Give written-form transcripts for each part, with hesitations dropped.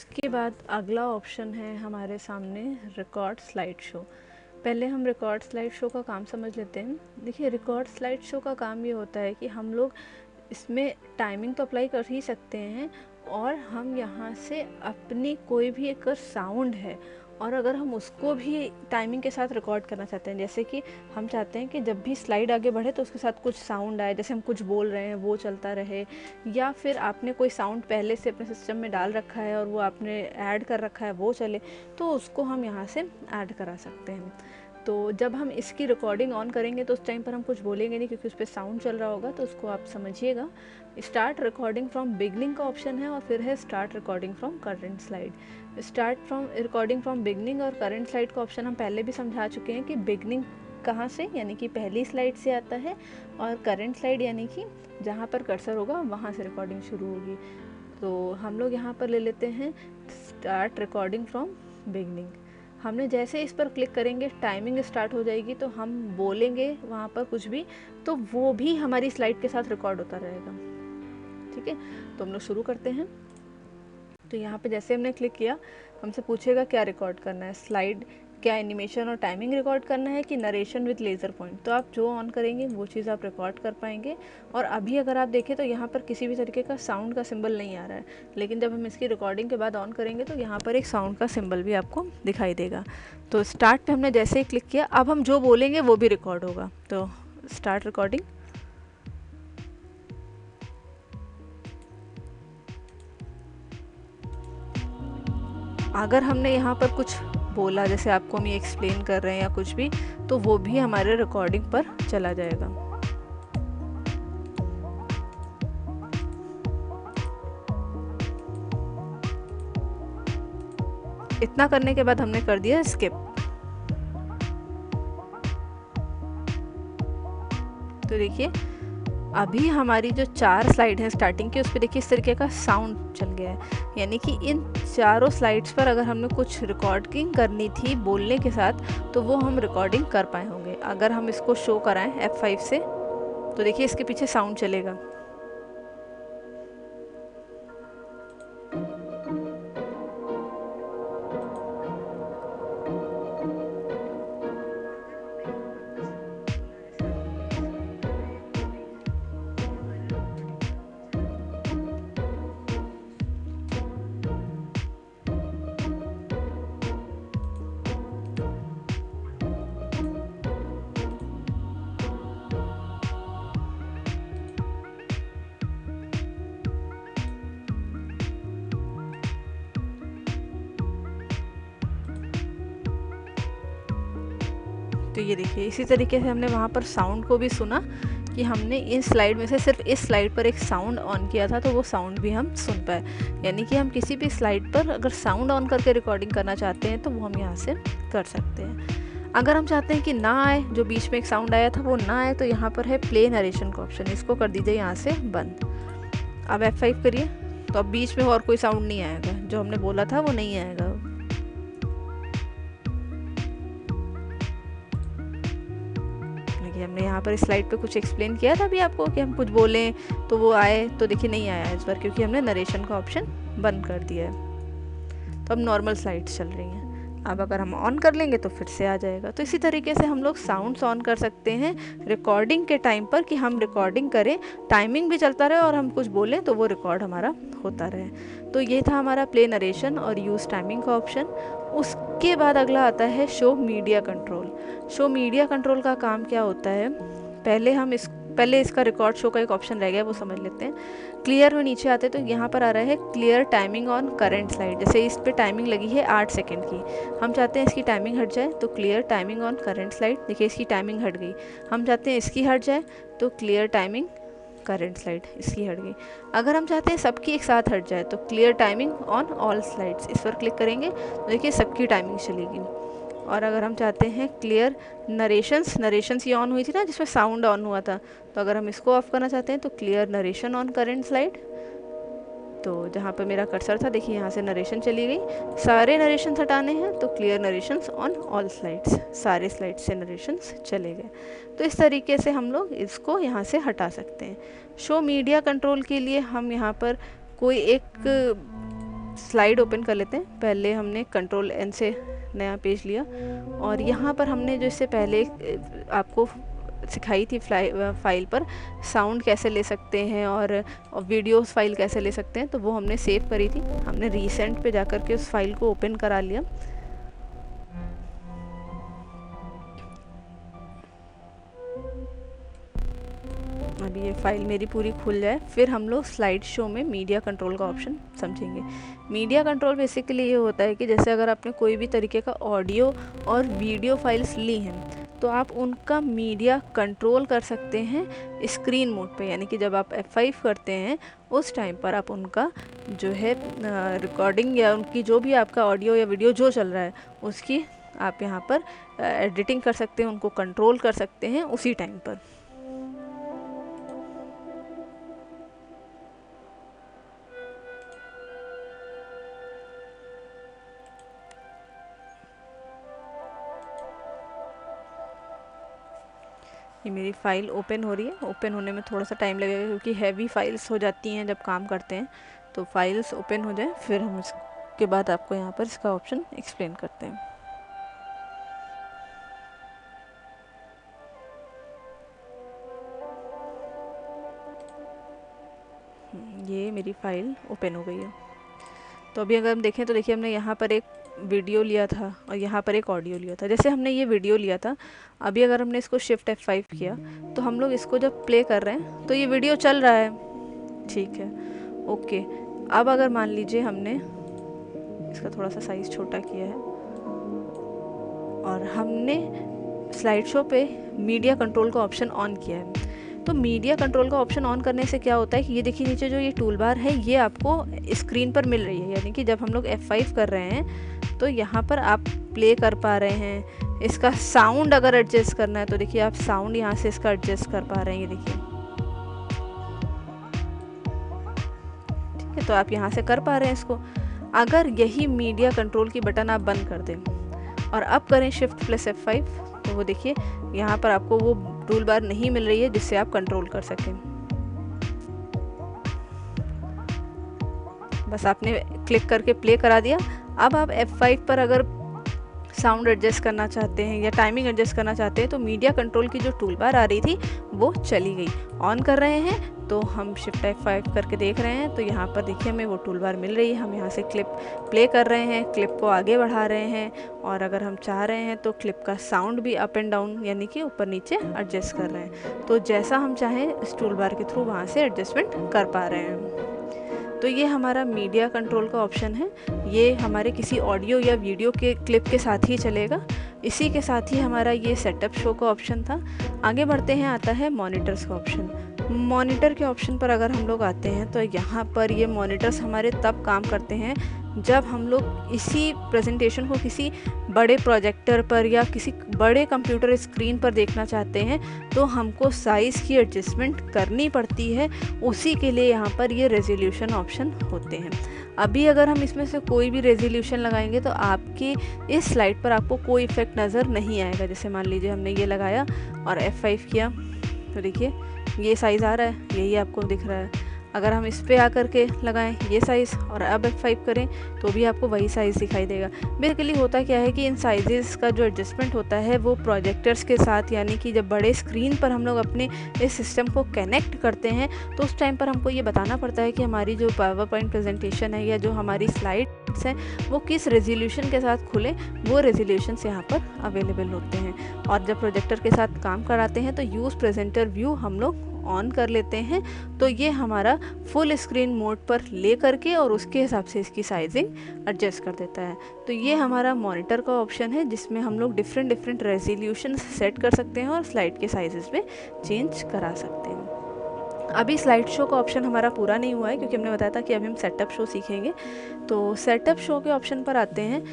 उसके बाद अगला ऑप्शन है हमारे सामने रिकॉर्ड स्लाइड शो। पहले हम रिकॉर्ड स्लाइड शो का काम समझ लेते हैं। देखिए, रिकॉर्ड स्लाइड शो का काम ये होता है कि हम लोग इसमें टाइमिंग तो अप्लाई कर ही सकते हैं और हम यहाँ से अपनी कोई भी एक साउंड है और अगर हम उसको भी टाइमिंग के साथ रिकॉर्ड करना चाहते हैं, जैसे कि हम चाहते हैं कि जब भी स्लाइड आगे बढ़े तो उसके साथ कुछ साउंड आए, जैसे हम कुछ बोल रहे हैं वो चलता रहे, या फिर आपने कोई साउंड पहले से अपने सिस्टम में डाल रखा है और वो आपने ऐड कर रखा है वो चले, तो उसको हम यहाँ से ऐड करा सकते हैं। तो जब हम इसकी रिकॉर्डिंग ऑन करेंगे तो उस टाइम पर हम कुछ बोलेंगे नहीं क्योंकि उस पर साउंड चल रहा होगा, तो उसको आप समझिएगा। स्टार्ट रिकॉर्डिंग फ्रॉम बिगनिंग का ऑप्शन है और फिर है start recording from current slide. Start from recording from beginning और करंट स्लाइड का ऑप्शन हम पहले भी समझा चुके हैं कि बिगनिंग कहाँ से, यानी कि पहली स्लाइड से आता है, और करंट स्लाइड यानी कि जहाँ पर कर्सर होगा वहाँ से रिकॉर्डिंग शुरू होगी। तो हम लोग यहाँ पर ले लेते हैं स्टार्ट रिकॉर्डिंग फ्रॉम बिगनिंग। हमने जैसे इस पर क्लिक करेंगे टाइमिंग स्टार्ट हो जाएगी, तो हम बोलेंगे वहाँ पर कुछ भी तो वो भी हमारी स्लाइड के साथ रिकॉर्ड होता रहेगा। ठीक है, तो हम लोग शुरू करते हैं। तो यहाँ पे जैसे हमने क्लिक किया, हमसे पूछेगा क्या रिकॉर्ड करना है, स्लाइड, क्या एनिमेशन और टाइमिंग रिकॉर्ड करना है कि नरेशन विद लेज़र पॉइंट। तो आप जो ऑन करेंगे वो चीज़ आप रिकॉर्ड कर पाएंगे। और अभी अगर आप देखें तो यहाँ पर किसी भी तरीके का साउंड का सिंबल नहीं आ रहा है, लेकिन जब हम इसकी रिकॉर्डिंग के बाद ऑन करेंगे तो यहाँ पर एक साउंड का सिंबल भी आपको दिखाई देगा। तो स्टार्ट पे हमने जैसे ही क्लिक किया, अब हम जो बोलेंगे वो भी रिकॉर्ड होगा। तो स्टार्ट रिकॉर्डिंग। अगर हमने यहाँ पर कुछ बोला, जैसे आपको हम ये एक्सप्लेन कर रहे हैं या कुछ भी, तो वो भी हमारे रिकॉर्डिंग पर चला जाएगा। इतना करने के बाद हमने कर दिया स्किप। तो देखिए अभी हमारी जो 4 स्लाइड है स्टार्टिंग की, उस पर देखिए इस तरीके का साउंड चल गया है, यानी कि इन चारों स्लाइड्स पर अगर हमने कुछ रिकॉर्डिंग करनी थी बोलने के साथ तो वो हम रिकॉर्डिंग कर पाए होंगे। अगर हम इसको शो कराएं F5 से तो देखिए इसके पीछे साउंड चलेगा। तो ये देखिए इसी तरीके से हमने वहाँ पर साउंड को भी सुना कि हमने इस स्लाइड में से सिर्फ इस स्लाइड पर एक साउंड ऑन किया था, तो वो साउंड भी हम सुन पाए। यानी कि हम किसी भी स्लाइड पर अगर साउंड ऑन करके रिकॉर्डिंग करना चाहते हैं तो वो हम यहाँ से कर सकते हैं। अगर हम चाहते हैं कि ना आए, जो बीच में एक साउंड आया था वो ना आए, तो यहाँ पर है प्ले नरेशन का ऑप्शन, इसको कर दीजिए यहाँ से बंद। अब F5 करिए तो अब बीच में और कोई साउंड नहीं आएगा, जो हमने बोला था वो नहीं आएगा। हमने यहाँ पर स्लाइड पे कुछ एक्सप्लेन किया था अभी आपको कि हम कुछ बोलें तो वो आए, तो देखिए नहीं आया इस बार क्योंकि हमने नरेशन का ऑप्शन बंद कर दिया है। तो अब नॉर्मल स्लाइड्स चल रही हैं। अब अगर हम ऑन कर लेंगे तो फिर से आ जाएगा। तो इसी तरीके से हम लोग साउंड्स ऑन कर सकते हैं रिकॉर्डिंग के टाइम पर कि हम रिकॉर्डिंग करें, टाइमिंग भी चलता रहे और हम कुछ बोलें तो वो रिकॉर्ड हमारा होता रहे। तो ये था हमारा प्ले नरेशन और यूज़ टाइमिंग का ऑप्शन। उसके बाद अगला आता है show media control. Show media control का काम क्या होता है, पहले इसका रिकॉर्ड शो का एक ऑप्शन रह गया, वो समझ लेते हैं। क्लियर में नीचे आते तो यहाँ पर आ रहा है clear timing on current slide. जैसे इस पे टाइमिंग लगी है 8 सेकंड की, हम चाहते हैं इसकी टाइमिंग हट जाए तो clear timing on current slide. देखिए इसकी टाइमिंग हट गई। हम चाहते हैं इसकी हट जाए तो क्लियर टाइमिंग करंट स्लाइड, इसकी हट गई। अगर हम चाहते हैं सबकी एक साथ हट जाए तो clear timing on all slides, इस पर क्लिक करेंगे तो देखिए सबकी टाइमिंग चलेगी। और अगर हम चाहते हैं क्लियर नरेशंस ये ऑन हुई थी ना जिसमें साउंड ऑन हुआ था, तो अगर हम इसको ऑफ करना चाहते हैं तो clear narration on current slide. तो जहाँ पर मेरा कर्सर था देखिए यहाँ से नरेशन चली गई। सारे नरेशंस हटाने हैं तो clear narrations on all slides, सारे स्लाइड्स से नरेशंस चले गए। तो इस तरीके से हम लोग इसको यहाँ से हटा सकते हैं। शो मीडिया कंट्रोल के लिए हम यहाँ पर कोई एक स्लाइड ओपन कर लेते हैं। पहले हमने कंट्रोल एन से नया पेज लिया और यहाँ पर हमने जो इससे पहले आपको सिखाई थी फाइल पर साउंड कैसे ले सकते हैं और वीडियोस फाइल कैसे ले सकते हैं, तो वो हमने सेव करी थी। हमने रीसेंट पे जाकर के उस फाइल को ओपन करा लिया। अभी ये फाइल मेरी पूरी खुल जाए, फिर हम लोग स्लाइड शो में मीडिया कंट्रोल का ऑप्शन समझेंगे। मीडिया कंट्रोल बेसिकली ये होता है कि जैसे अगर आपने कोई भी तरीके का ऑडियो और वीडियो फाइल्स ली हैं तो आप उनका मीडिया कंट्रोल कर सकते हैं स्क्रीन मोड पे, यानी कि जब आप F5 करते हैं उस टाइम पर आप उनका जो है रिकॉर्डिंग या उनकी जो भी आपका ऑडियो या वीडियो जो चल रहा है उसकी आप यहाँ पर एडिटिंग कर सकते हैं, उनको कंट्रोल कर सकते हैं उसी टाइम पर। ये मेरी फ़ाइल ओपन हो रही है। ओपन होने में थोड़ा सा टाइम लगेगा क्योंकि हैवी फाइल्स हो जाती हैं जब काम करते हैं। तो फाइल्स ओपन हो जाए फिर हम इसके बाद आपको यहाँ पर इसका ऑप्शन एक्सप्लेन करते हैं। ये मेरी फ़ाइल ओपन हो गई है। तो अभी अगर हम देखें तो देखिए हमने यहाँ पर एक वीडियो लिया था और यहाँ पर एक ऑडियो लिया था। जैसे हमने ये वीडियो लिया था, अभी अगर हमने इसको शिफ्ट F5 किया तो हम लोग इसको जब प्ले कर रहे हैं तो ये वीडियो चल रहा है, ठीक है, ओके। अब अगर मान लीजिए हमने इसका थोड़ा सा साइज़ छोटा किया है और हमने स्लाइड शो पे मीडिया कंट्रोल का ऑप्शन ऑन किया है, तो मीडिया कंट्रोल का ऑप्शन ऑन करने से क्या होता है कि ये देखिए नीचे जो ये टूल बार है ये आपको स्क्रीन पर मिल रही है, यानी कि जब हम लोग F5 कर रहे हैं तो यहाँ पर आप प्ले कर पा रहे हैं। इसका साउंड अगर एडजस्ट करना है तो देखिए आप साउंड यहाँ से इसका एडजस्ट कर पा रहे हैं, ये देखिए, ठीक है, तो आप यहाँ से कर पा रहे हैं इसको। अगर यही मीडिया कंट्रोल की बटन आप बंद कर दें और अब करें Shift+F5 तो वो देखिए यहाँ पर आपको वो टूल बार नहीं मिल रही है जिससे आप कंट्रोल कर सकें। बस आपने क्लिक करके प्ले करा दिया। अब आप F5 पर अगर साउंड एडजस्ट करना चाहते हैं या टाइमिंग एडजस्ट करना चाहते हैं तो मीडिया कंट्रोल की जो टूल बार आ रही थी वो चली गई। ऑन कर रहे हैं तो हम Shift F5 करके देख रहे हैं तो यहाँ पर देखिए हमें वो टूल बार मिल रही है। हम यहाँ से क्लिप प्ले कर रहे हैं, क्लिप को आगे बढ़ा रहे हैं और अगर हम चाह रहे हैं तो क्लिप का साउंड भी अप एंड डाउन यानी कि ऊपर नीचे एडजस्ट कर रहे हैं। तो जैसा हम चाहें इस टूल बार के थ्रू वहाँ से एडजस्टमेंट कर पा रहे हैं। तो ये हमारा मीडिया कंट्रोल का ऑप्शन है। ये हमारे किसी ऑडियो या वीडियो के क्लिप के साथ ही चलेगा। इसी के साथ ही हमारा ये सेटअप शो का ऑप्शन था। आगे बढ़ते हैं, आता है मॉनिटर्स का ऑप्शन। मॉनिटर के ऑप्शन पर अगर हम लोग आते हैं तो यहाँ पर ये मॉनिटर्स हमारे तब काम करते हैं जब हम लोग इसी प्रेजेंटेशन को किसी बड़े प्रोजेक्टर पर या किसी बड़े कंप्यूटर स्क्रीन पर देखना चाहते हैं तो हमको साइज़ की एडजस्टमेंट करनी पड़ती है। उसी के लिए यहाँ पर ये रेजोल्यूशन ऑप्शन होते हैं। अभी अगर हम इसमें से कोई भी रेजोल्यूशन लगाएंगे तो आपकी इस स्लाइड पर आपको कोई इफेक्ट नज़र नहीं आएगा। जैसे मान लीजिए हमने ये लगाया और F5 किया तो देखिए ये साइज़ आ रहा है, यही आपको दिख रहा है। अगर हम इस पे आकर के लगाएं ये साइज़ और अब F5 करें तो भी आपको वही साइज़ दिखाई देगा। बेसिकली होता क्या है कि इन साइजेस का जो एडजस्टमेंट होता है वो प्रोजेक्टर्स के साथ, यानी कि जब बड़े स्क्रीन पर हम लोग अपने इस सिस्टम को कनेक्ट करते हैं तो उस टाइम पर हमको ये बताना पड़ता है कि हमारी जो पावर पॉइंट प्रेजेंटेशन है या जो हमारी स्लाइड्स हैं वो किस रेजोल्यूशन के साथ खुले, वो रेजोल्यूशंस यहाँ पर अवेलेबल होते हैं। और जब प्रोजेक्टर के साथ काम कराते हैं तो यूज़ प्रेजेंटर व्यू हम लोग ऑन कर लेते हैं तो ये हमारा फुल स्क्रीन मोड पर ले करके और उसके हिसाब से इसकी साइजिंग एडजस्ट कर देता है। तो ये हमारा मॉनिटर का ऑप्शन है जिसमें हम लोग डिफरेंट रेजोल्यूशन सेट कर सकते हैं और स्लाइड के साइजेस में चेंज करा सकते हैं। अभी स्लाइड शो का ऑप्शन हमारा पूरा नहीं हुआ है क्योंकि हमने बताया था कि अभी हम सेटअप शो सीखेंगे। तो सेटअप शो के ऑप्शन पर आते हैं।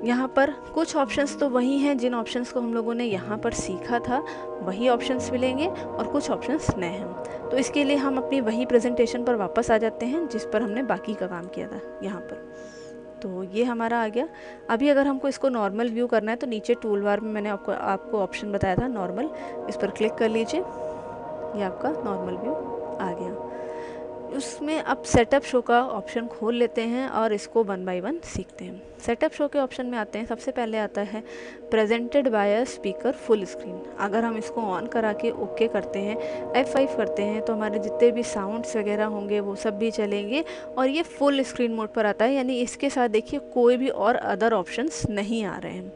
यहाँ पर कुछ ऑप्शंस तो वही हैं जिन ऑप्शंस को हम लोगों ने यहाँ पर सीखा था, वही ऑप्शंस मिलेंगे और कुछ ऑप्शंस नए हैं। तो इसके लिए हम अपनी वही प्रेजेंटेशन पर वापस आ जाते हैं जिस पर हमने बाकी का काम किया था यहाँ पर। तो ये हमारा आ गया। अभी अगर हमको इसको नॉर्मल व्यू करना है तो नीचे टूल बार में मैंने आपको ऑप्शन बताया था नॉर्मल, इस पर क्लिक कर लीजिए, ये आपका नॉर्मल व्यू आ गया। उसमें अब सेटअप शो का ऑप्शन खोल लेते हैं और इसको 1 बाय 1 सीखते हैं। सेटअप शो के ऑप्शन में आते हैं, सबसे पहले आता है presented by a speaker full screen. अगर हम इसको ऑन करा के ओके करते हैं, F5 करते हैं, तो हमारे जितने भी साउंड्स वगैरह होंगे वो सब भी चलेंगे और ये फुल स्क्रीन मोड पर आता है, यानी इसके साथ देखिए कोई भी और अदर ऑप्शंस नहीं आ रहे हैं।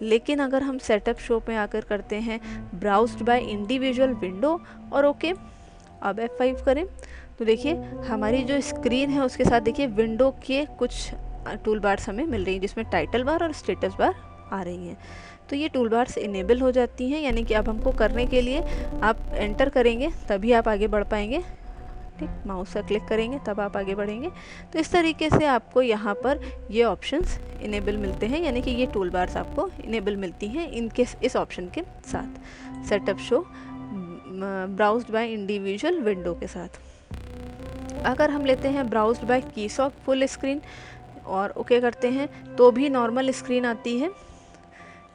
लेकिन अगर हम सेटअप शो पे आकर करते हैं ब्राउज्ड बाय इंडिविजुअल विंडो और ओके, अब F5 करें तो देखिए हमारी जो स्क्रीन है उसके साथ देखिए विंडो के कुछ टूल बार्स हमें मिल रही हैं, जिसमें टाइटल बार और स्टेटस बार आ रही हैं। तो ये टूल बार्स इनेबल हो जाती हैं, यानी कि अब हमको करने के लिए आप एंटर करेंगे तभी आप आगे बढ़ पाएंगे। ठीक, माउस का क्लिक करेंगे तब आप आगे बढ़ेंगे। तो इस तरीके से आपको यहाँ पर ये ऑप्शंस इनेबल मिलते हैं, यानी कि ये टूल बार्स आपको इनेबल मिलती हैं इनके इस ऑप्शन के साथ, setup show browsed by individual window के साथ। अगर हम लेते हैं browsed by kiosk full screen और ओके करते हैं तो भी नॉर्मल स्क्रीन आती है,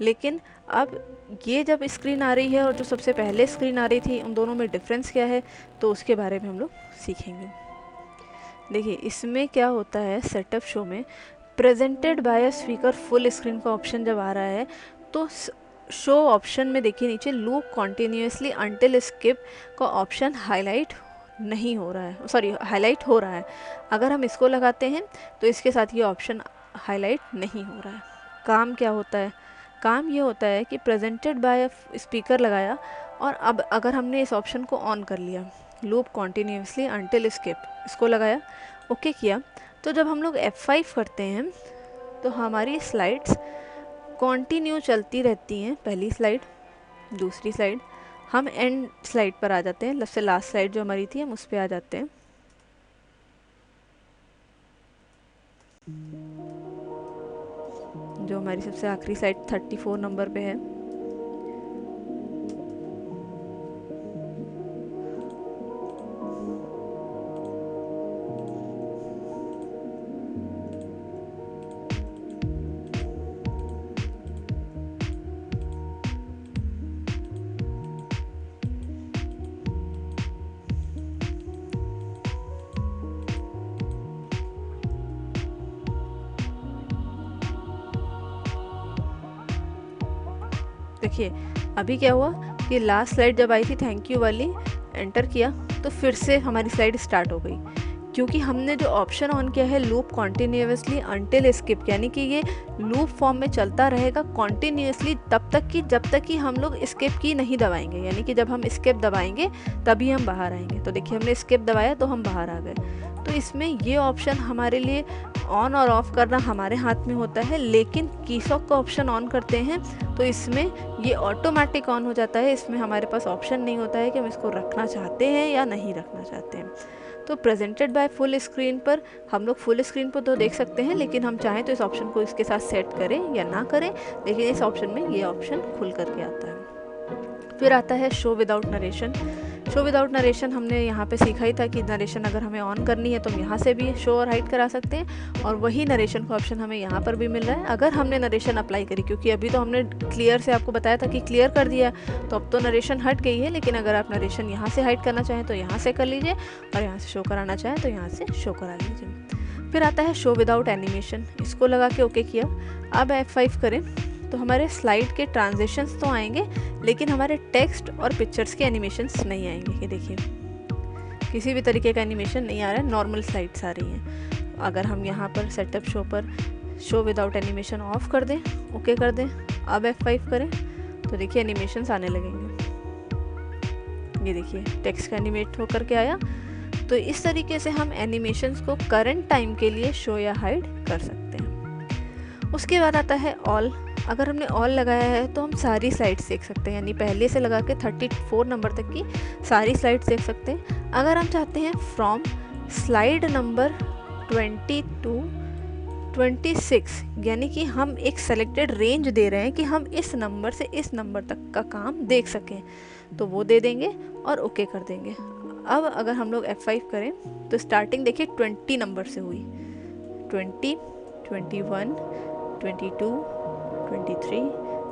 लेकिन अब ये जब स्क्रीन आ रही है और जो सबसे पहले स्क्रीन आ रही थी, उन दोनों में डिफरेंस क्या है तो उसके बारे में हम लोग सीखेंगे। देखिए इसमें क्या होता है, सेटअप शो में presented by speaker full screen का ऑप्शन जब आ रहा है तो शो ऑप्शन में देखिए नीचे लूप कॉन्टिन्यूसली अंटिल स्किप का ऑप्शन हाईलाइट नहीं हो रहा है, सॉरी हाईलाइट हो रहा है। अगर हम इसको लगाते हैं तो इसके साथ ये ऑप्शन हाईलाइट नहीं हो रहा है। काम क्या होता है, काम ये होता है कि प्रेजेंटेड बाय स्पीकर लगाया और अब अगर हमने इस ऑप्शन को ऑन कर लिया, लूप कॉन्टिन्यूसली अंटिल स्किप, इसको लगाया, ओके किया, तो जब हम लोग F5 करते हैं तो हमारी स्लाइड्स कंटिन्यू चलती रहती हैं। पहली स्लाइड, दूसरी स्लाइड, हम एंड स्लाइड पर आ जाते हैं, सबसे लास्ट स्लाइड जो हमारी थी हम उस पर आ जाते हैं। जो हमारी सबसे आखिरी स्लाइड 34 नंबर पे है। देखिए अभी क्या हुआ कि लास्ट स्लाइड जब आई थी थैंक यू वाली, एंटर किया तो फिर से हमारी स्लाइड स्टार्ट हो गई, क्योंकि हमने जो ऑप्शन ऑन किया है लूप कॉन्टिन्यूसली अंटिल स्किप, यानी कि ये लूप फॉर्म में चलता रहेगा कॉन्टिन्यूसली तब तक कि जब तक कि हम लोग स्किप की नहीं दबाएंगे, यानी कि जब हम स्किप दबाएंगे तभी हम बाहर आएंगे। तो देखिए हमने स्किप दबाया तो हम बाहर आ गए। तो इसमें ये ऑप्शन हमारे लिए ऑन और ऑफ करना हमारे हाथ में होता है, लेकिन कीसॉक का ऑप्शन ऑन करते हैं तो इसमें ये ऑटोमेटिक ऑन हो जाता है। इसमें हमारे पास ऑप्शन नहीं होता है कि हम इसको रखना चाहते हैं या नहीं रखना चाहते हैं। तो प्रेजेंटेड बाय फुल स्क्रीन पर हम लोग फुल स्क्रीन पर तो देख सकते हैं, लेकिन हम चाहें तो इस ऑप्शन को इसके साथ सेट करें या ना करें, लेकिन इस ऑप्शन में ये ऑप्शन खुल करके आता है। फिर आता है show without narration. Show without narration हमने यहाँ पे सीखा ही था कि नरेशन अगर हमें ऑन करनी है तो हम यहाँ से भी शो और हाइड करा सकते हैं, और वही नरेशन का ऑप्शन हमें यहाँ पर भी मिल रहा है अगर हमने नरेशन अप्लाई करी। क्योंकि अभी तो हमने क्लियर से आपको बताया था कि क्लियर कर दिया, तो अब तो नरेशन हट गई है, लेकिन अगर आप नरेशन यहाँ से हाइड करना चाहें तो यहाँ से कर लीजिए, और यहाँ से शो कराना चाहें तो यहाँ से शो करा लीजिए। फिर आता है शो विदाउट एनिमेशन, इसको लगा के ओके किया। अब F5 करें तो हमारे स्लाइड के ट्रांजिशंस तो आएंगे, लेकिन हमारे टेक्स्ट और पिक्चर्स के एनिमेशंस नहीं आएंगे। ये देखिए किसी भी तरीके का एनिमेशन नहीं आ रहा है, नॉर्मल स्लाइड्स आ रही हैं। अगर हम यहाँ पर सेटअप शो पर शो विदाउट एनिमेशन ऑफ कर दें, ओके कर दें, अब F5 करें तो देखिए एनिमेशंस आने लगेंगे। ये देखिए टेक्स्ट का एनिमेट होकर के आया। तो इस तरीके से हम एनिमेशंस को करंट टाइम के लिए शो या हाइड कर सकते हैं। उसके बाद आता है ऑल। अगर हमने ऑल लगाया है तो हम सारी स्लाइड्स देख सकते हैं, यानी पहले से लगा के 34 नंबर तक की सारी स्लाइड्स देख सकते हैं। अगर हम चाहते हैं फ्रॉम स्लाइड नंबर 20 to 26, यानी कि हम एक सेलेक्टेड रेंज दे रहे हैं कि हम इस नंबर से इस नंबर तक का काम देख सकें, तो वो दे देंगे और ओके कर देंगे। अब अगर हम लोग F5 करें तो स्टार्टिंग देखिए 20 नंबर से हुई, 20, 21, 22, 23,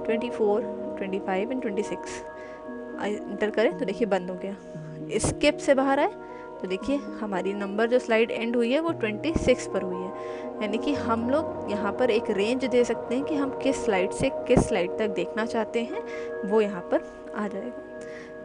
24, 25 एंड 26। एंटर करें तो देखिए बंद हो गया। स्किप से बाहर आए तो देखिए हमारी नंबर जो स्लाइड एंड हुई है वो 26 पर हुई है, यानी कि हम लोग यहाँ पर एक रेंज दे सकते हैं कि हम किस स्लाइड से किस स्लाइड तक देखना चाहते हैं, वो यहाँ पर आ जाएगा।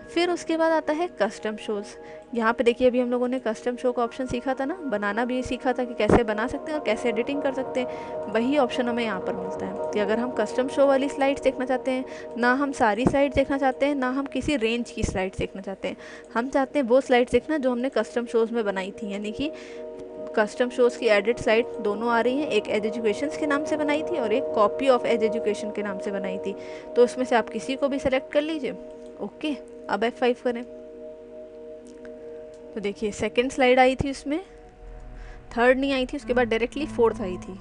फिर उसके बाद आता है कस्टम शोज़। यहाँ पे देखिए अभी हम लोगों ने कस्टम शो का ऑप्शन सीखा था ना, बनाना भी सीखा था कि कैसे बना सकते हैं और कैसे एडिटिंग कर सकते हैं। वही ऑप्शन हमें यहाँ पर मिलता है कि अगर हम कस्टम शो वाली स्लाइड्स देखना चाहते हैं, ना हम सारी स्लाइड्स देखना चाहते हैं, ना हम किसी रेंज की स्लाइड्स देखना चाहते हैं, हम चाहते हैं वो स्लाइड्स देखना जो हमने कस्टम शोज़ में बनाई थी, यानी कि कस्टम शोज़ की एडिट स्लाइड दोनों आ रही हैं, एक एज एजुकेशन के नाम से बनाई थी और एक कॉपी ऑफ एज एजुकेशन के नाम से बनाई थी। तो उसमें से आप किसी को भी सेलेक्ट कर लीजिए। ओके, अब F5 करें तो देखिए सेकंड स्लाइड आई थी, उसमें थर्ड नहीं आई थी, उसके बाद डायरेक्टली फोर्थ आई थी।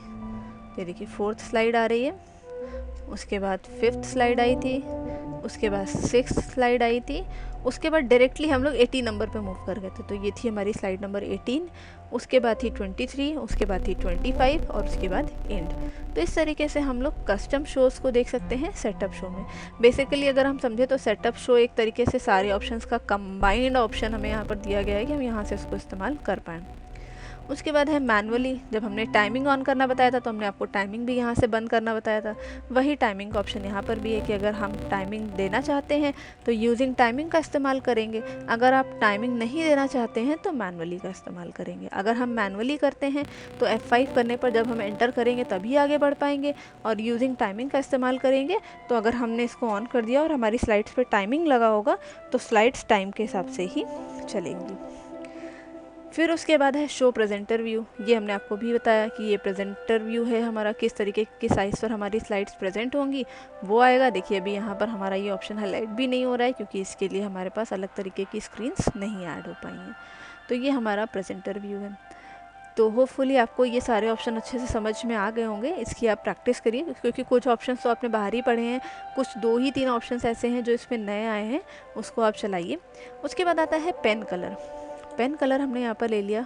ये देखिए फोर्थ स्लाइड आ रही है, उसके बाद फिफ्थ स्लाइड आई थी, उसके बाद सिक्स्थ स्लाइड आई थी, उसके बाद डायरेक्टली हम लोग 18 नंबर पे मूव कर गए थे। तो ये थी हमारी स्लाइड नंबर 18, उसके बाद थी 23, उसके बाद थी 25 और उसके बाद एंड। तो इस तरीके से हम लोग कस्टम शोज़ को देख सकते हैं सेटअप शो में। बेसिकली अगर हम समझे तो सेटअप शो एक तरीके से सारे ऑप्शंस का कंबाइंड ऑप्शन हमें यहाँ पर दिया गया है कि हम यहाँ से उसको इस्तेमाल कर पाएँ। उसके बाद है मैनुअली। जब हमने टाइमिंग ऑन करना बताया था तो हमने आपको टाइमिंग भी यहाँ से बंद करना बताया था। वही टाइमिंग का ऑप्शन यहाँ पर भी है कि अगर हम टाइमिंग देना चाहते हैं तो यूजिंग टाइमिंग का इस्तेमाल करेंगे, अगर आप टाइमिंग नहीं देना चाहते हैं तो मैनुअली का इस्तेमाल करेंगे। अगर हम मैनुअली करते हैं तो F5 करने पर जब हम एंटर करेंगे तभी आगे बढ़ पाएंगे, और यूजिंग टाइमिंग का इस्तेमाल करेंगे तो अगर हमने इसको ऑन कर दिया और हमारी स्लाइड्स पर टाइमिंग लगा होगा तो स्लाइड्स टाइम के हिसाब से ही चलेंगी। फिर उसके बाद है शो प्रेजेंटर व्यू। ये हमने आपको भी बताया कि ये प्रेजेंटर व्यू है हमारा, किस तरीके की साइज़ पर हमारी स्लाइड्स प्रेजेंट होंगी वो आएगा। देखिए अभी यहाँ पर हमारा ये ऑप्शन हाईलाइट भी नहीं हो रहा है क्योंकि इसके लिए हमारे पास अलग तरीके की स्क्रीन्स नहीं ऐड हो पाई हैं। तो ये हमारा प्रेजेंटर व्यू है। तो होपफुली आपको ये सारे ऑप्शन अच्छे से समझ में आ गए होंगे। इसकी आप प्रैक्टिस करिए क्योंकि कुछ ऑप्शंस तो आपने बाहर ही पढ़े हैं, कुछ 2 ही 3 ऑप्शंस ऐसे हैं जो इसमें नए आए हैं, उसको आप चलाइए। उसके बाद आता है पेन कलर। पेन कलर हमने यहाँ पर ले लिया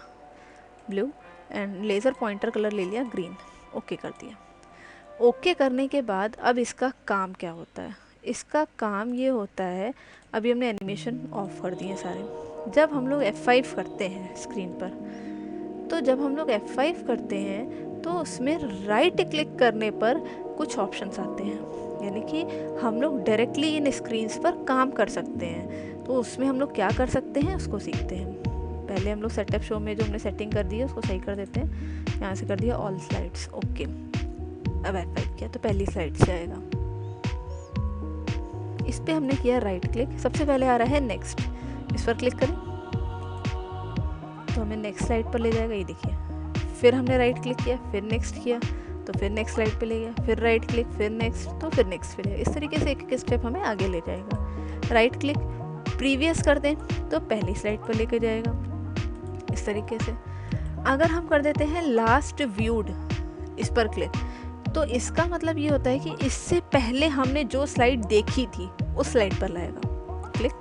blue and laser pointer colour ले लिया ग्रीन। ओके कर दिया। ओके करने के बाद अब इसका काम क्या होता है? इसका काम ये होता है, अभी हमने एनिमेशन ऑफ कर दिए सारे। जब हम लोग F5 करते हैं स्क्रीन पर, तो जब हम लोग F5 करते हैं तो उसमें राइट क्लिक करने पर कुछ ऑप्शंस आते हैं, यानी कि हम लोग डायरेक्टली इन स्क्रीन्स पर काम कर सकते हैं। तो उसमें हम लोग क्या कर सकते हैं उसको सीखते हैं। पहले हम लोग सेटअप शो में जो हमने सेटिंग कर दी है उसको सही कर देते हैं। यहाँ से कर दिया ऑल स्लाइड्स। ओके, अब F5 किया तो पहली स्लाइड से आएगा। इस पर हमने किया राइट क्लिक, सबसे पहले आ रहा है नेक्स्ट, इस पर क्लिक करें तो हमें नेक्स्ट स्लाइड पर ले जाएगा। ये देखिए, फिर हमने राइट क्लिक किया, फिर नेक्स्ट किया तो फिर नेक्स्ट स्लाइड पे ले गया, फिर राइट क्लिक, फिर नेक्स्ट, तो फिर नेक्स्ट पे ले गया। इस तरीके से एक एक स्टेप हमें आगे ले जाएगा। राइट क्लिक प्रीवियस कर दें तो पहली स्लाइड पर लेके जाएगा। इस तरीके से अगर हम कर देते हैं लास्ट व्यूड, इस पर क्लिक, तो इसका मतलब ये होता है कि इससे पहले हमने जो स्लाइड देखी थी उस स्लाइड पर लाएगा क्लिक।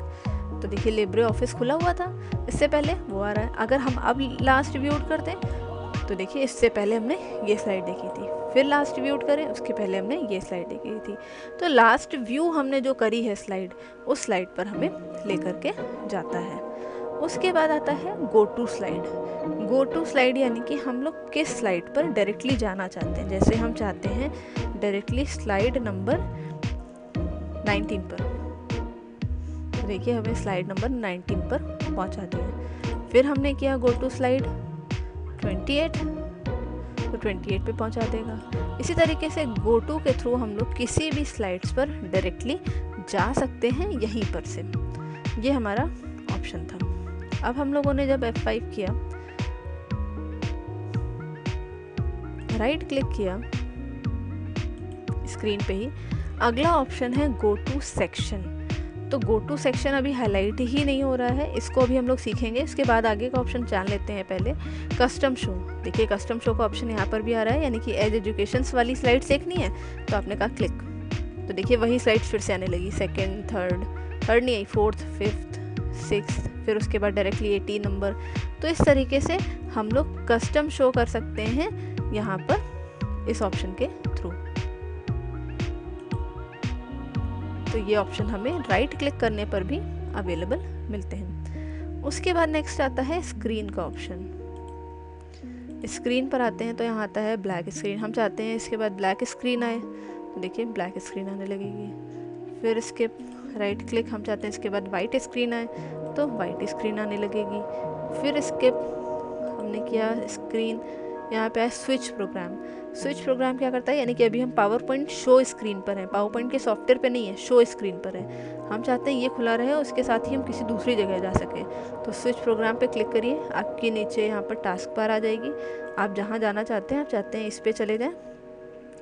तो देखिए लिब्रे ऑफिस खुला हुआ था, इससे पहले वो आ रहा है। अगर हम अब लास्ट व्यूड करते हैं तो देखिए इससे पहले हमने ये स्लाइड देखी थी, फिर लास्ट व्यूड करें उसके पहले हमने ये स्लाइड देखी थी। तो लास्ट व्यू हमने जो करी है स्लाइड, उस स्लाइड पर हमें लेकर के जाता है। उसके बाद आता है go to slide. Go to slide यानी कि हम लोग किस स्लाइड पर डायरेक्टली जाना चाहते हैं। जैसे हम चाहते हैं डायरेक्टली स्लाइड नंबर 19 पर, तो देखिए हमें स्लाइड नंबर 19 पर पहुंचा दिया। फिर हमने किया गो टू स्लाइड 28, तो 28 पे पहुंचा देगा। इसी तरीके से गो टू के थ्रू हम लोग किसी भी स्लाइड्स पर डायरेक्टली जा सकते हैं यहीं पर से। ये हमारा ऑप्शन था। अब हम लोगों ने जब F5 किया, राइट क्लिक किया स्क्रीन पे ही, अगला ऑप्शन है गो टू सेक्शन। तो गो टू सेक्शन अभी हाईलाइट ही नहीं हो रहा है, इसको अभी हम लोग सीखेंगे। इसके बाद आगे का ऑप्शन जान लेते हैं। पहले कस्टम शो। देखिए कस्टम शो का ऑप्शन यहाँ पर भी आ रहा है, यानी कि एज एजुकेशंस वाली स्लाइड देखनी है तो आपने कहा क्लिक, तो देखिए वही स्लाइड फिर से आने लगी। सेकेंड, थर्ड नहीं आई, फोर्थ, फिफ्थ, सिक्स्थ, फिर उसके बाद डायरेक्टली 18 नंबर। तो इस तरीके से हम लोग कस्टम शो कर सकते हैं यहाँ पर इस ऑप्शन के थ्रू। तो ये ऑप्शन हमें राइट क्लिक करने पर भी अवेलेबल मिलते हैं। उसके बाद नेक्स्ट आता है स्क्रीन का ऑप्शन। स्क्रीन पर आते हैं तो यहाँ आता है ब्लैक स्क्रीन। हम चाहते हैं इसके बाद ब्लैक स्क्रीन आए, तो देखिए ब्लैक स्क्रीन आने लगेगी। फिर इसके राइट क्लिक, हम चाहते हैं इसके बाद वाइट स्क्रीन आए, तो वाइट स्क्रीन आने लगेगी। फिर इसके हमने किया स्क्रीन, यहाँ पे है स्विच प्रोग्राम। स्विच प्रोग्राम क्या करता है, यानी कि अभी हम पावर पॉइंट शो स्क्रीन पर हैं, पावर पॉइंट के सॉफ्टवेयर पे नहीं है, शो स्क्रीन पर है। हम चाहते हैं ये खुला रहे और उसके साथ ही हम किसी दूसरी जगह जा सकें। तो स्विच प्रोग्राम पे क्लिक करिए, आपके नीचे यहाँ पर टास्क बार आ जाएगी। आप जहाँ जाना चाहते हैं, आप चाहते हैं इस पर चले जाएँ,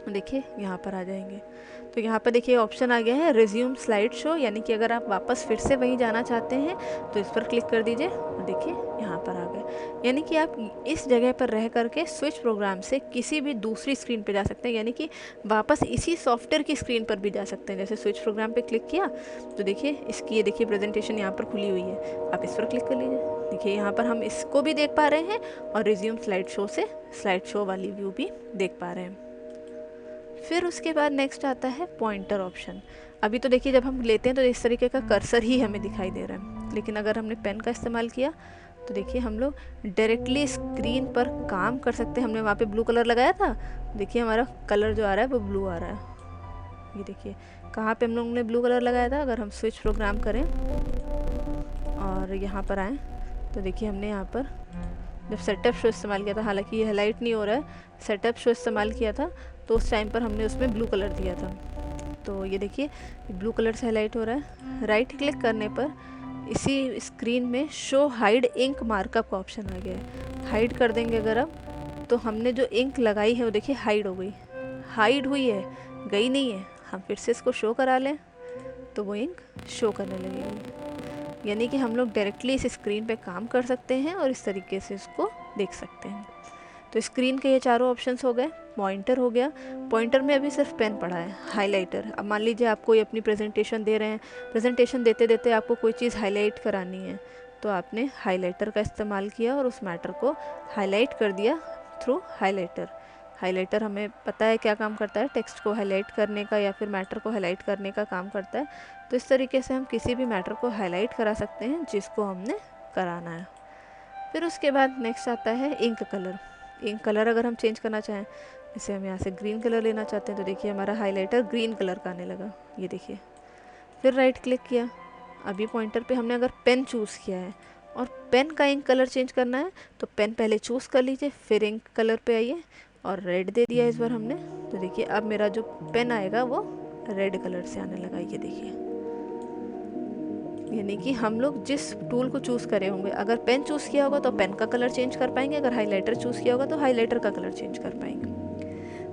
देखिए यहाँ पर आ जाएंगे। तो यहाँ पर देखिए ऑप्शन आ गया है रिज्यूम स्लाइड शो, यानी कि अगर आप वापस फिर से वहीं जाना चाहते हैं तो इस पर क्लिक कर दीजिए और देखिए यहाँ पर आ गए। यानी कि आप इस जगह पर रह करके स्विच प्रोग्राम से किसी भी दूसरी स्क्रीन पे जा सकते हैं, यानी कि वापस इसी सॉफ्टवेयर की स्क्रीन पर भी जा सकते हैं। जैसे स्विच प्रोग्राम पे क्लिक किया तो देखिए इसकी ये देखिए प्रेजेंटेशन यहाँ पर खुली हुई है, आप इस पर क्लिक कर लीजिए। देखिए यहाँ पर हम इसको भी देख पा रहे हैं और रिज्यूम स्लाइड शो से स्लाइड शो वाली व्यू भी देख पा रहे हैं। फिर उसके बाद नेक्स्ट आता है पॉइंटर ऑप्शन। अभी तो देखिए जब हम लेते हैं तो इस तरीके का कर्सर ही हमें दिखाई दे रहा है, लेकिन अगर हमने पेन का इस्तेमाल किया तो देखिए हम लोग डायरेक्टली स्क्रीन पर काम कर सकते हैं। हमने वहाँ पे ब्लू कलर लगाया था, देखिए हमारा कलर जो आ रहा है वो ब्लू आ रहा है। ये देखिए कहाँ पे हम लोगों ने ब्लू कलर लगाया था। अगर हम स्विच प्रोग्राम करें और यहाँ पर आएँ तो देखिए हमने यहाँ पर जब सेटअप शो इस्तेमाल किया था, हालांकि ये हाईलाइट नहीं हो रहा है, सेटअप शो इस्तेमाल किया था तो उस टाइम पर हमने उसमें ब्लू कलर दिया था। तो ये देखिए ब्लू कलर से हाईलाइट हो रहा है। राइट क्लिक करने पर इसी स्क्रीन में शो हाइड इंक मार्कअप का ऑप्शन आ गया है। हाइड कर देंगे अगर अब, तो हमने जो इंक लगाई है वो देखिए हाइड हो गई, हाइड हुई है, गई नहीं है। हम फिर से इसको शो करा लें तो वो इंक शो करने लगेगी। यानी कि हम लोग डायरेक्टली इस स्क्रीन पे काम कर सकते हैं और इस तरीके से इसको देख सकते हैं। तो स्क्रीन के ये चारों ऑप्शंस हो गए। पॉइंटर हो गया, पॉइंटर में अभी सिर्फ पेन पड़ा है। हाइलाइटर, अब मान लीजिए आप कोई अपनी प्रेजेंटेशन दे रहे हैं, प्रेजेंटेशन देते देते आपको कोई चीज़ हाईलाइट करानी है तो आपने हाइलाइटर का इस्तेमाल किया और उस मैटर को हाईलाइट कर दिया थ्रू हाइलाइटर। हाइलाइटर हमें पता है क्या काम करता है, टेक्स्ट को हाईलाइट करने का या फिर मैटर को हाईलाइट करने का काम करता है। तो इस तरीके से हम किसी भी मैटर को हाईलाइट करा सकते हैं जिसको हमने कराना है। फिर उसके बाद नेक्स्ट आता है इंक कलर। इंक कलर अगर हम चेंज करना चाहें, जैसे हम यहाँ से ग्रीन कलर लेना चाहते हैं तो देखिए हमारा हाइलाइटर ग्रीन कलर का आने लगा, ये देखिए। फिर राइट क्लिक किया, अभी पॉइंटर पे हमने अगर पेन चूज़ किया है और पेन का इंक कलर चेंज करना है तो पेन पहले चूज़ कर लीजिए, फिर इंक कलर पे आइए और रेड दे दिया इस बार हमने। तो देखिए अब मेरा जो पेन आएगा वो रेड कलर से आने लगा, ये देखिए। यानी कि हम लोग जिस टूल को चूज़ करे होंगे, अगर पेन चूज़ किया होगा तो पेन का कलर चेंज कर पाएंगे, अगर हाइलाइटर चूज़ किया होगा तो हाइलाइटर का कलर चेंज कर पाएंगे।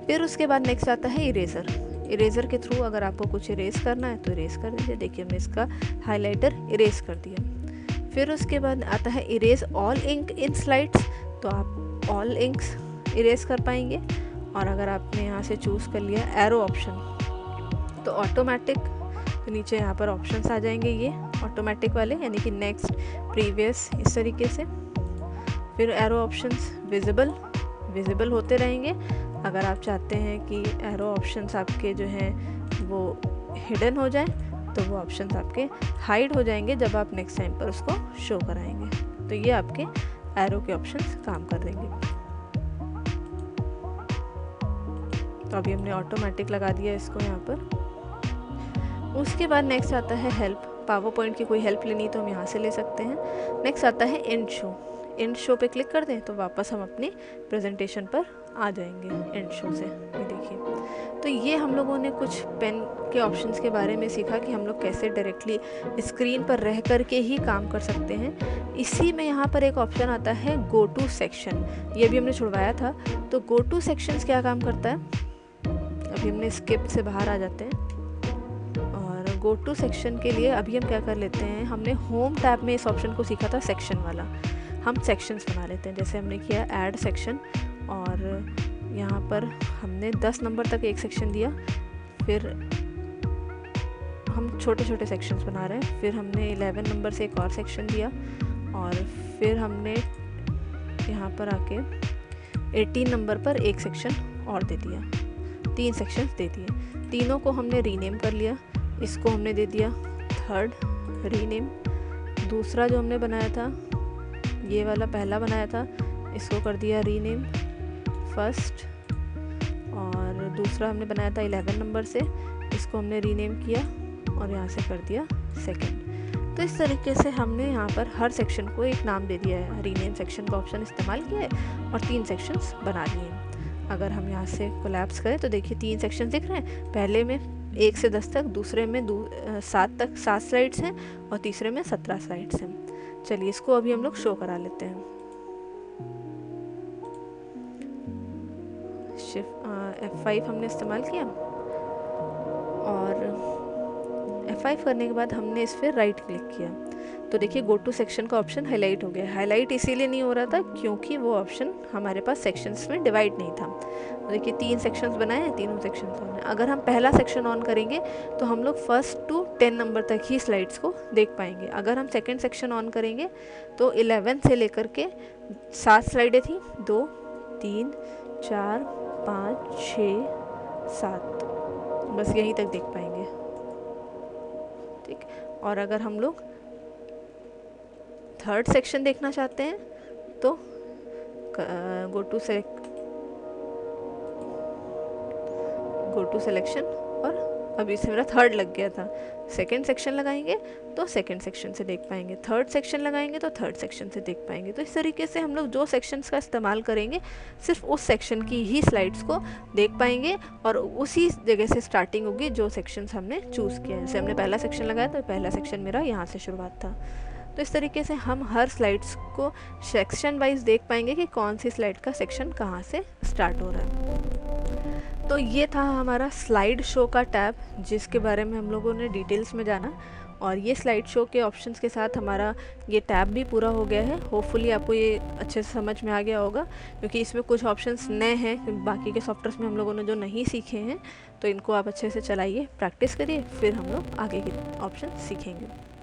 फिर उसके बाद नेक्स्ट आता है इरेज़र। इरेज़र के थ्रू अगर आपको कुछ इरेज करना है तो इरेज कर दीजिए। देखिए हमने इसका हाइलाइटर इरेज कर दिया। फिर उसके बाद आता है इरेज ऑल इंक इन स्लाइड्स, तो आप ऑल इंक्स इरेज कर पाएंगे। और अगर आपने यहाँ से चूज़ कर लिया एरो ऑप्शन तो ऑटोमेटिक, तो नीचे यहाँ पर ऑप्शंस आ जाएंगे ये ऑटोमेटिक वाले, यानी कि नेक्स्ट, प्रीवियस, इस तरीके से। फिर एरो ऑप्शंस विजिबल होते रहेंगे। अगर आप चाहते हैं कि एरो ऑप्शंस आपके जो हैं वो हिडन हो जाएं तो वो ऑप्शंस आपके हाइड हो जाएंगे जब आप नेक्स्ट टाइम पर उसको शो कराएंगे। तो ये आपके एरो के ऑप्शंस काम कर देंगे। तो अभी हमने ऑटोमेटिक लगा दिया इसको यहाँ पर। उसके बाद नेक्स्ट आता है हेल्प। पावर पॉइंट की कोई हेल्प लेनी तो हम यहाँ से ले सकते हैं। नेक्स्ट आता है एंड शो। एंड शो पे क्लिक कर दें तो वापस हम अपनी प्रेजेंटेशन पर आ जाएंगे एंड शो से। ये देखिए, तो ये हम लोगों ने कुछ पेन के ऑप्शंस के बारे में सीखा कि हम लोग कैसे डायरेक्टली स्क्रीन पर रह कर के ही काम कर सकते हैं। इसी में यहाँ पर एक ऑप्शन आता है गो टू सेक्शन, ये भी हमने छुड़वाया था। तो गो टू सेक्शंस क्या काम करता है, अभी हमने स्किप से बाहर आ जाते हैं और गो टू सेक्शन के लिए अभी हम क्या कर लेते हैं, हमने होम टैब में इस ऑप्शन को सीखा था सेक्शन वाला। हम सेक्शंस बना लेते हैं, जैसे हमने किया ऐड सेक्शन और यहाँ पर हमने 10 नंबर तक एक सेक्शन दिया। फिर हम छोटे छोटे सेक्शंस बना रहे हैं। फिर हमने 11 नंबर से एक और सेक्शन दिया और फिर हमने यहाँ पर आके 18 नंबर पर एक सेक्शन और दे दिया। 3 सेक्शंस दे दिए। तीनों को हमने रीनेम कर लिया। इसको हमने दे दिया 3rd रीनेम, दूसरा जो हमने बनाया था, ये वाला पहला बनाया था, इसको कर दिया रीनेम फर्स्ट, और दूसरा हमने बनाया था 11 नंबर से, इसको हमने रीनेम किया और यहाँ से कर दिया सेकंड। तो इस तरीके से हमने यहाँ पर हर सेक्शन को एक नाम दे दिया है, रीनेम सेक्शन का ऑप्शन इस्तेमाल किया है और 3 सेक्शंस बना लिए हैं। अगर हम यहाँ से कोलैप्स करें तो देखिए 3 सेक्शन दिख रहे हैं, पहले में 1 से 10 तक, दूसरे में 7 तक 7 स्लाइड्स हैं और तीसरे में 17 स्लाइड्स हैं। चलिए इसको अभी हम लोग शो करा लेते हैं। F5 हमने इस्तेमाल किया और F5 करने के बाद हमने इस पर राइट क्लिक किया तो देखिए गो टू सेक्शन का ऑप्शन हाईलाइट हो गया। हाईलाइट इसीलिए नहीं हो रहा था क्योंकि वो ऑप्शन हमारे पास सेक्शंस में डिवाइड नहीं था। तो देखिए 3 सेक्शंस बनाए हैं, तीनों सेक्शंस ऑन है। अगर हम पहला सेक्शन ऑन करेंगे तो हम लोग 1 to 10 नंबर तक ही स्लाइड्स को देख पाएंगे। अगर हम सेकेंड सेक्शन ऑन करेंगे तो 11 से लेकर के 7 स्लाइडें थी, 2 3 4 5 6 7, बस यहीं तक देख पाएंगे। ठीक, और अगर हम लोग थर्ड सेक्शन देखना चाहते हैं तो गो टू सिलेक्शन, और अभी से मेरा थर्ड लग गया था। सेकंड सेक्शन लगाएंगे तो सेकंड सेक्शन से देख पाएंगे, थर्ड सेक्शन लगाएंगे तो थर्ड सेक्शन से देख पाएंगे। तो इस तरीके से हम लोग जो सेक्शंस का इस्तेमाल करेंगे सिर्फ उस सेक्शन की ही स्लाइड्स को देख पाएंगे और उसी जगह से स्टार्टिंग होगी जो सेक्शंस हमने चूज़ किया है। जैसे हमने पहला सेक्शन लगाया तो पहला सेक्शन मेरा यहाँ से शुरुआत था। तो इस तरीके से हम हर स्लाइड्स को सेक्शन वाइज देख पाएंगे कि कौन सी स्लाइड का सेक्शन कहाँ से स्टार्ट हो रहा है। तो ये था हमारा स्लाइड शो का टैब जिसके बारे में हम लोगों ने डिटेल्स में जाना, और ये स्लाइड शो के ऑप्शंस के साथ हमारा ये टैब भी पूरा हो गया है। होपफुली आपको ये अच्छे से समझ में आ गया होगा क्योंकि इसमें कुछ ऑप्शंस नए हैं, बाकी के सॉफ्टवेयर्स में हम लोगों ने जो नहीं सीखे हैं, तो इनको आप अच्छे से चलाइए, प्रैक्टिस करिए, फिर हम लोग आगे के ऑप्शन सीखेंगे।